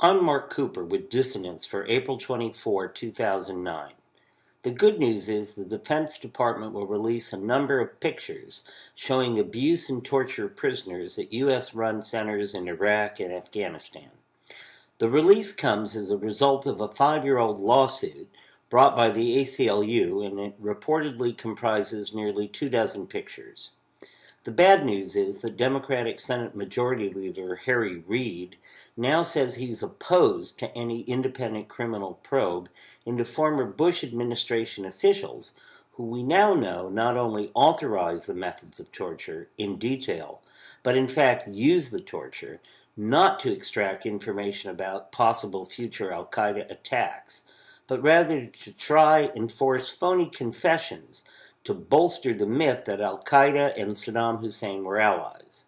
I'm Mark Cooper with Dissonance for April 24, 2009. The good news is the Defense Department will release a number of pictures showing abuse and torture of prisoners at U.S.-run centers in Iraq and Afghanistan. The release comes as a result of a 5-year-old lawsuit brought by the ACLU, and it reportedly comprises nearly 24 pictures. The bad news is that Democratic Senate Majority Leader Harry Reid now says he's opposed to any independent criminal probe into former Bush administration officials who we now know not only authorize the methods of torture in detail, but in fact use the torture not to extract information about possible future al-Qaeda attacks, but rather to try and force phony confessions to bolster the myth that al-Qaeda and Saddam Hussein were allies.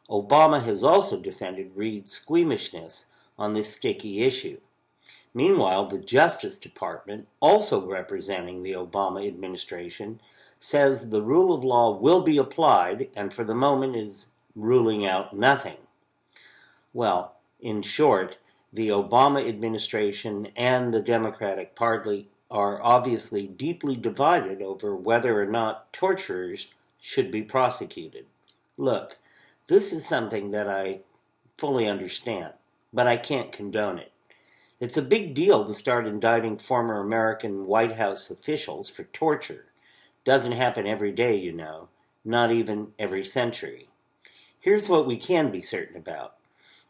Obama has also defended Reid's squeamishness on this sticky issue. Meanwhile, the Justice Department, also representing the Obama administration, says the rule of law will be applied and for the moment is ruling out nothing. Well, in short, the Obama administration and the Democratic Party are obviously deeply divided over whether or not torturers should be prosecuted. Look, this is something that I fully understand, but I can't condone it. It's a big deal to start indicting former American White House officials for torture. Doesn't happen every day, you know, not even every century. Here's what we can be certain about.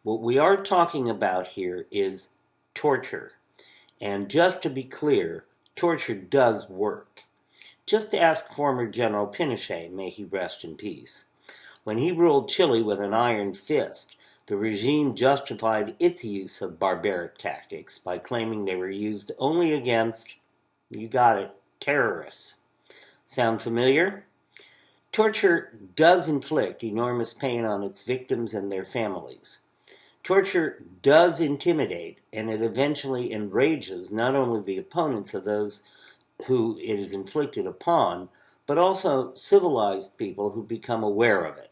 What we are talking about here is torture. And just to be clear, torture does work. Just ask former General Pinochet, may he rest in peace. When he ruled Chile with an iron fist, the regime justified its use of barbaric tactics by claiming they were used only against, you got it, terrorists. Sound familiar? Torture does inflict enormous pain on its victims and their families. Torture does intimidate, and it eventually enrages not only the opponents of those who it is inflicted upon, but also civilized people who become aware of it.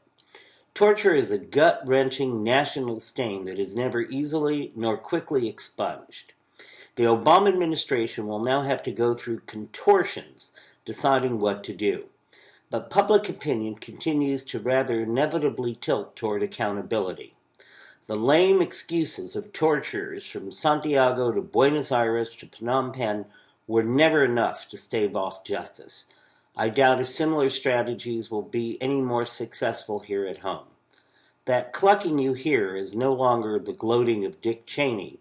Torture is a gut-wrenching national stain that is never easily nor quickly expunged. The Obama administration will now have to go through contortions deciding what to do. But public opinion continues to rather inevitably tilt toward accountability. The lame excuses of torturers from Santiago to Buenos Aires to Phnom Penh were never enough to stave off justice. I doubt if similar strategies will be any more successful here at home. That clucking you hear is no longer the gloating of Dick Cheney.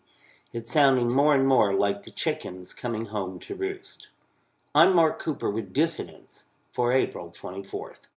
It's sounding more and more like the chickens coming home to roost. I'm Mark Cooper with Dissonance for April 24th.